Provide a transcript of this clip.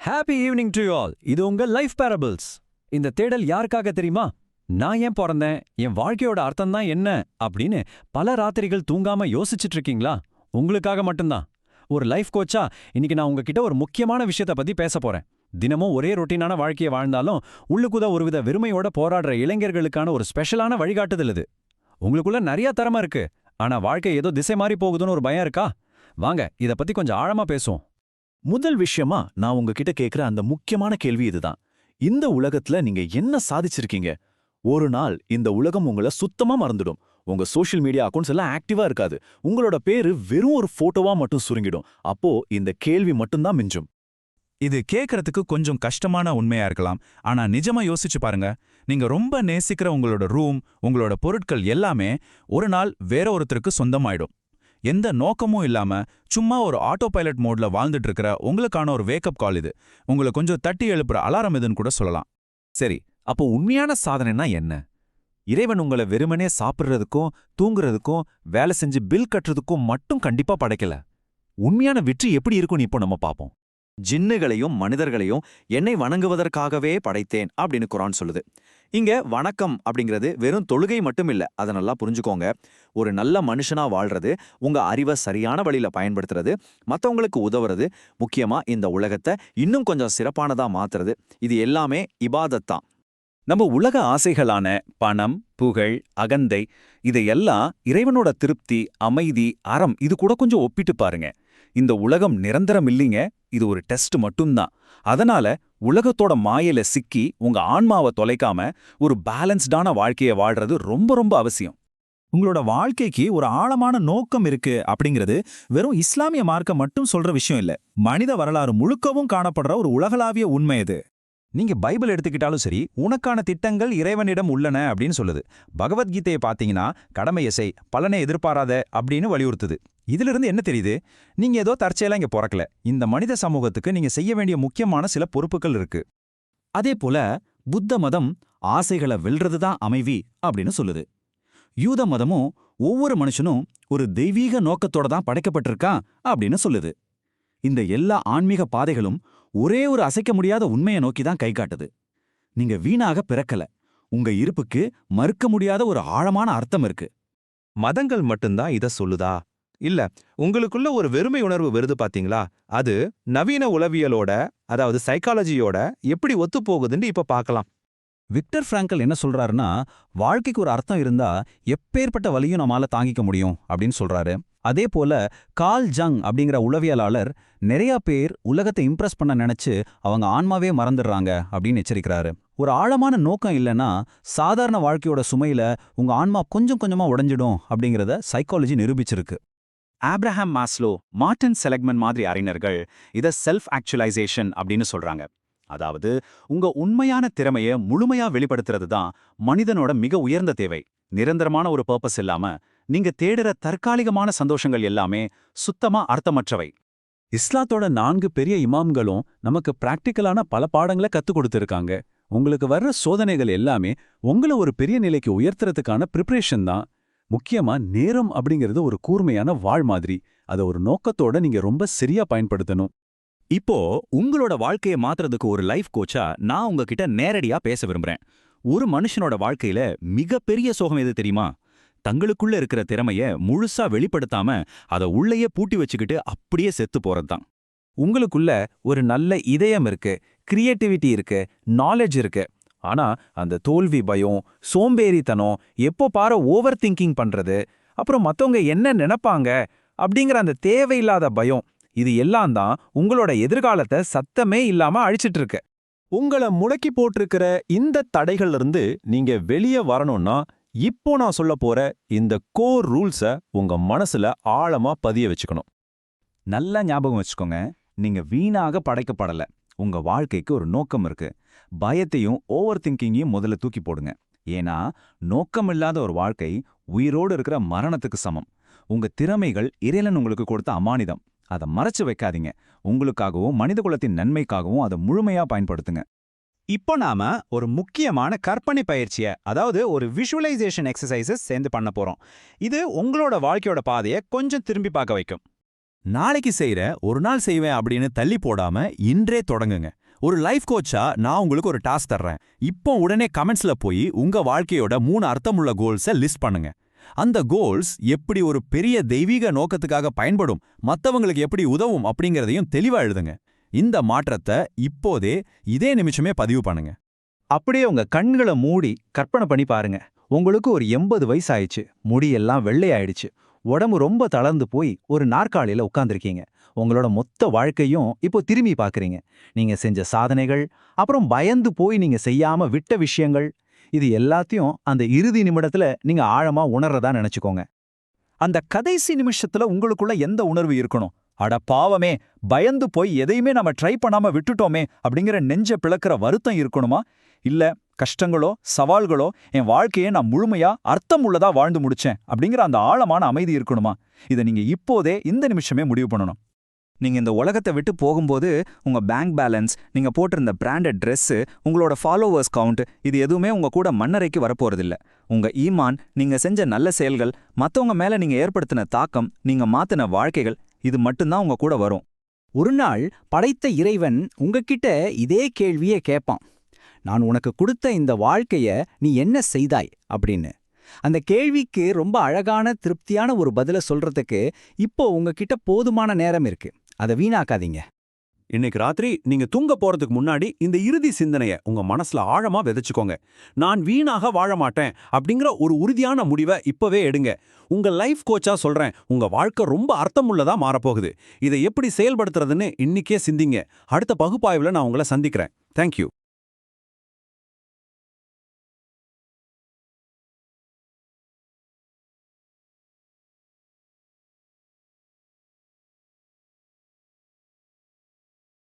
Happy evening to you all. இது உங்க life parables. இந்த தேடல் யாருக்காக தெரியுமா? நான் ஏன் பிறந்தேன், என் வாழ்க்கையோட அர்த்தம் தான் என்ன அப்படின்னு பல ராத்திரிகள் தூங்காம யோசிச்சுட்டு இருக்கீங்களா? உங்களுக்காக மட்டும்தான். ஒரு லைஃப் கோச்சா இன்னைக்கு நான் உங்ககிட்ட ஒரு முக்கியமான விஷயத்த பத்தி பேச போறேன். தினமும் ஒரே ரொட்டீனான வாழ்க்கையை வாழ்ந்தாலும் உள்ளுக்குதான் ஒருவித வெறுமையோட போராடுற இளைஞர்களுக்கான ஒரு ஸ்பெஷலான வழிகாட்டுதல் இது. உங்களுக்குள்ள நிறைய திறமை இருக்கு, ஆனா வாழ்க்கை ஏதோ திசை மாறி போகுதுன்னு ஒரு பயம் இருக்கா? வாங்க இத பத்தி கொஞ்சம் ஆழமா பேசுவோம். முதல் விஷயமா நான் உங்ககிட்ட கேக்குற அந்த முக்கியமான கேள்வி இதுதான். இந்த உலகத்துல நீங்க என்ன சாதிச்சிருக்கீங்க? ஒரு நாள் இந்த உலகம் உங்களை சுத்தமா மறந்துடும். உங்க சோஷியல் மீடியா அக்கவுண்ட்ஸ் எல்லாம் ஆக்டிவா இருக்காது. உங்களோட பேரு வெறும் ஒரு போட்டோவா மட்டும் சுருங்கிடும். அப்போ இந்த கேள்வி மட்டும்தான் மிஞ்சும். இது கேட்கறதுக்கு கொஞ்சம் கஷ்டமான உண்மையா இருக்கலாம். ஆனா நிஜமா யோசிச்சு பாருங்க. நீங்க ரொம்ப நேசிக்கிற உங்களோட ரூம், உங்களோட பொருட்கள் எல்லாமே ஒரு நாள் வேற ஒருத்தருக்கு சொந்தமாயிடும். எந்த நோக்கமும் இல்லாம சும்மா ஒரு ஆட்டோ பைலட் மோட்ல வாழ்ந்துட்டு இருக்கிற உங்களுக்கான ஒரு வேக்கப் கால் இது. உங்களை கொஞ்சம் தட்டி எழுப்புற அலாரம் இதுன்னு கூட சொல்லலாம். சரி, அப்போ உண்மையான சாதனைனா என்ன? இறைவன் உங்களை வெறுமனே சாப்பிட்றதுக்கும் தூங்குறதுக்கும் வேலை செஞ்சு பில் கட்டுறதுக்கும் மட்டும் கண்டிப்பா படைக்கல. உண்மையான வெற்றி எப்படி இருக்கும்னு இப்போ நம்ம பார்ப்போம். ஜின்னுகளையும் மனிதர்களையும் என்னை வணங்குவதற்காகவே படைத்தேன் அப்படின்னு குர்ஆன் சொல்லுது. இங்க வணக்கம் அப்படிங்கிறது வெறும் தொழுகை மட்டும் இல்ல, அதை நல்லா புரிஞ்சுக்கோங்க. ஒரு நல்ல மனுஷனா வாழ்றது, உங்க அறிவை சரியான வழியில பயன்படுத்துறது, மத்தவங்களுக்கு உதவுறது, முக்கியமா இந்த உலகத்தை இன்னும் கொஞ்சம் சிறப்பானதா மாத்துறது, இது எல்லாமே இபாதத் தான். நம்ம உலக ஆசைகளான பணம், புகழ், அகந்தை இதையெல்லாம் இறைவனோட திருப்தி, அமைதி, அறம் இது கூட கொஞ்சம் ஒப்பிட்டு பாருங்க. இந்த உலகம் நிரந்தரம் இல்லைங்க, இது ஒரு டெஸ்ட் மட்டும்தான். அதனால உலகத்தோட மாயையில சிக்கி உங்க ஆன்மாவை தொலைக்காம ஒரு பேலன்ஸ்டான வாழ்க்கையை வாழ்றது ரொம்ப ரொம்ப அவசியம். உங்களோட வாழ்க்கைக்கு ஒரு ஆழமான நோக்கம் இருக்கு அப்படிங்கிறது வெறும் இஸ்லாமிய மார்க்க மட்டும் சொல்ற விஷயம் இல்ல. மனித வரலாறு முழுக்கவும் காணப்படுற ஒரு உலகளாவிய உண்மை இது. நீங்க பைபிள் எடுத்துக்கிட்டாலும் சரி, உனக்கான திட்டங்கள் இறைவனிடம் உள்ளன அப்படின்னு சொல்லுது. பகவத்கீதையை பார்த்தீங்கன்னா கடமையை செய், பலனை எதிர்பாராத அப்படின்னு வலியுறுத்துது. இதிலிருந்து என்ன தெரியுது? நீங்க ஏதோ தற்செயலா இங்க பிறக்கல. இந்த மனித சமூகத்துக்கு நீங்க செய்ய வேண்டிய முக்கியமான சில பொறுப்புகள் இருக்கு. அதே போல புத்த மதம் ஆசைகளை வெல்றதுதான் அமைதி அப்படின்னு சொல்லுது. யூத மதமும் ஒவ்வொரு மனுஷனும் ஒரு தெய்வீக நோக்கத்தோட தான் படைக்கப்பட்டிருக்கான் அப்படின்னு சொல்லுது. இந்த எல்லா ஆன்மீக பாதைகளும் ஒரே ஒரு அசைக்க முடியாத உண்மையை நோக்கி தான் கை காட்டுது. நீங்க வீணாக பிறக்கல. உங்க இருப்புக்கு மறுக்க முடியாத ஒரு ஆழமான அர்த்தம் இருக்கு. மதங்கள் மட்டும்தான் இத சொல்லுதா? இல்ல, உங்களுக்குள்ள ஒரு வெறுமை உணர்வு வருது பாத்தீங்களா? அது நவீன உளவியலோட, அதாவது சைக்காலஜியோட எப்படி ஒத்து போகுதுன்னு இப்ப பார்க்கலாம். விக்டர் பிராங்கல் என்ன சொல்றாருன்னா, வாழ்க்கைக்கு ஒரு அர்த்தம் இருந்தா எப்பேற்பட்ட வலியும் நம்மால தாங்கிக்க முடியும் அப்படின்னு சொல்றாரு. அதே போல கார்ல் ஜங் அப்படிங்கிற உளவியலாளர் நிறைய பேர் உலகத்தை இம்ப்ரெஸ் பண்ண நினைச்சு அவங்க ஆன்மாவே மறந்துடுறாங்க அப்படின்னு எச்சரிக்கிறாரு. ஒரு ஆழமான நோக்கம் இல்லைன்னா சாதாரண வாழ்க்கையோட சுமையில உங்க ஆன்மா கொஞ்சம் கொஞ்சமா உடைஞ்சிடும் அப்படிங்கிறத சைக்காலஜி நிரூபிச்சிருக்கு. ஆப்ரஹாம் மாஸ்லோ, மார்டின் செலக்மன் மாதிரி அறிஞர்கள் இதை செல்ஃப் ஆக்சுவலைசேஷன் அப்படின்னு சொல்றாங்க. அதாவது உங்க உண்மையான திறமையை முழுமையா வெளிப்படுத்துறது தான் மனிதனோட மிக உயர்ந்த தேவை. நிரந்தரமான ஒரு பர்பஸ் இல்லாம நீங்க தேடுற தற்காலிகமான சந்தோஷங்கள் எல்லாமே சுத்தமா அர்த்தமற்றவை. இஸ்லாத்தோட 4 பெரிய இமாம்களும் நமக்கு பிராக்டிக்கலான பல பாடங்களை கத்துக் கொடுத்துருக்காங்க. உங்களுக்கு வர்ற சோதனைகள் எல்லாமே உங்களை ஒரு பெரிய நிலைக்கு உயர்த்துறதுக்கான ப்ரிப்பரேஷன் தான். முக்கியமா நேரம் அப்படிங்கிறது ஒரு கூர்மையான வாழ் மாதிரி. அதை ஒரு நோக்கத்தோட நீங்க ரொம்ப சரியா பயன்படுத்தணும். இப்போ உங்களோட வாழ்க்கையை மாத்துறதுக்கு ஒரு லைஃப் கோச்சா நான் உங்ககிட்ட நேரடியா பேச விரும்புறேன். ஒரு மனுஷனோட வாழ்க்கையில மிகப்பெரிய சோகம் எது தெரியுமா? தங்களுக்குள்ள இருக்கிற திறமைய முழுசா வெளிப்படுத்தாம அதை உள்ளேயே பூட்டி வச்சுக்கிட்டு அப்படியே செத்து போறதுதான். உங்களுக்குள்ள ஒரு நல்ல இதயம் இருக்கு, கிரியேட்டிவிட்டி இருக்கு, நாலேஜ் இருக்கு. ஆனா அந்த தோல்வி பயம், சோம்பேறித்தனம், எப்போ பாரு ஓவர் திங்கிங் பண்றது, அப்புறம் மத்தவங்க என்ன நினைப்பாங்க அப்படிங்கிற அந்த தேவையில்லாத பயம், இது எல்லாம் தான் உங்களோட எதிர்காலத்தை சத்தமே இல்லாம அழிச்சிட்டு இருக்கு. உங்களை முடக்கி போட்டிருக்கிற இந்த தடைகள்ல இருந்து நீங்க வெளியே வரணும்னா இப்போ நான் சொல்ல போற இந்த கோர் ரூல்ஸை உங்க மனசுல ஆழமா பதிய வச்சுக்கணும். நல்லா ஞாபகம் வச்சுக்கோங்க, நீங்க வீணாக படைக்கப்படல. உங்க வாழ்க்கைக்கு ஒரு நோக்கம் இருக்கு. பயத்தையும் ஓவர் திங்கிங்கையும் முதல்ல தூக்கி போடுங்க. ஏன்னா நோக்கமில்லாத ஒரு வாழ்க்கை உயிரோடு இருக்கிற மரணத்துக்கு சமம். உங்க திறமைகள் இறைவன் உங்களுக்கு கொடுத்த அமானிதம். அதை மறைச்சு வைக்காதீங்க. உங்களுக்காகவும் மனித குலத்தின் நன்மைக்காகவும் அதை முழுமையா பயன்படுத்துங்க. இப்போ நாம ஒரு முக்கியமான கற்பனை பயிற்சியை, அதாவது ஒரு விஷுவலைசேஷன் எக்ஸசைசஸ் சேர்ந்து பண்ண போறோம். இது உங்களோட வாழ்க்கையோட பாதையை கொஞ்சம் திரும்பி பார்க்க வைக்கும். நாளைக்கு செய்றேன், ஒரு நாள் செய்வேன் அப்படின்னு தள்ளி போடாம இன்றே தொடங்குங்க. ஒரு லைஃப் கோச்சா நான் உங்களுக்கு ஒரு டாஸ்க் தர்றேன். இப்போ உடனே கமெண்ட்ஸ்ல போய் உங்க வாழ்க்கையோட 3 அர்த்தமுள்ள கோல்ஸை லிஸ்ட் பண்ணுங்க. அந்த கோல்ஸ் எப்படி ஒரு பெரிய தெய்வீக நோக்கத்துக்காக பயன்படும், மத்தவங்களுக்கு எப்படி உதவும் அப்படிங்கறதையும் தெளிவா எழுதுங்க. இந்த மாற்றத்தை இப்போதே இதே நிமிஷமே பதிவு பண்ணுங்க. அப்படியே உங்க கண்களை மூடி கற்பனை பண்ணி பாருங்க. உங்களுக்கு ஒரு 80 வயசு ஆயிடுச்சு, முடியெல்லாம் வெள்ளையாயிடுச்சு, உடம்பு ரொம்ப தளர்ந்து போய் ஒரு நாற்காலியில உட்கார்ந்திருக்கீங்க. உங்களோட மொத்த வாழ்க்கையும் இப்போ திரும்பி பார்க்கறீங்க. நீங்க செஞ்ச சாதனைகள், அப்புறம் பயந்து போய் நீங்க செய்யாம விட்ட விஷயங்கள், இது எல்லாத்தையும் அந்த இறுதி நிமிடத்துல நீங்க ஆழமா உணர்றதா நினைச்சுக்கோங்க. அந்த கடைசி நிமிஷத்துல உங்களுக்குள்ள எந்த உணர்வு இருக்கணும்? அட பாவமே, பயந்து போய் எதையுமே நம்ம ட்ரை பண்ணாம விட்டுட்டோமே அப்படிங்கிற நெஞ்ச பிளக்கிற வருத்தம் இருக்கணுமா? இல்ல கஷ்டங்களோ சவால்களோ என் வாழ்க்கையை நான் முழுமையா அர்த்தம் உள்ளதா வாழ்ந்து முடிச்சேன் அப்படிங்கிற அந்த ஆழமான அமைதி இருக்கணுமா? இதை நீங்க இப்போதே இந்த நிமிஷமே முடிவு பண்ணணும். நீங்க இந்த உலகத்தை விட்டு போகும்போது உங்க பேங்க் பேலன்ஸ், நீங்க போட்டிருந்த பிராண்டட் ட்ரெஸ், உங்களோட ஃபாலோவர்ஸ் கவுண்ட், இது எதுவுமே உங்க கூட மண்ணறைக்கு வரப்போறதில்ல. உங்க ஈமான், நீங்க செஞ்ச நல்ல செயல்கள், மத்தவங்க மேல நீங்க ஏற்படுத்தின தாக்கம், நீங்க மாத்தின வாழ்க்கைகள், இது மட்டும்தான் உங்க கூட வரும். ஒரு நாள் படைத்த இறைவன் உங்ககிட்ட இதே கேள்வியே கேட்பான். நான் உனக்கு கொடுத்த இந்த வாழ்க்கைய நீ என்ன செய்தாய் அப்படின்னு. அந்த கேள்விக்கு ரொம்ப அழகான திருப்தியான ஒரு பதில சொல்றதுக்கு இப்போ உங்ககிட்ட போதுமான நேரம் இருக்கு. அதை வீணாக்காதீங்க. இன்னைக்கு ராத்திரி நீங்க தூங்க போறதுக்கு முன்னாடி இந்த இறுதி சிந்தனைய உங்க மனசுல ஆழமா விதைச்சுக்கோங்க. நான் வீணாக வாழ மாட்டேன் அப்படிங்கிற ஒரு உறுதியான முடிவை இப்பவே எடுங்க. உங்க லைஃப் கோச்சா சொல்றேன், உங்க வாழ்க்கை ரொம்ப அர்த்தமுள்ளதா மாறப்போகுது. இதை எப்படி செயல்படுத்துறதுன்னு இன்னைக்கே சிந்திங்க. அடுத்த பகுப்பாய்வுல நான் உங்களை சந்திக்கிறேன். தேங்க்யூ.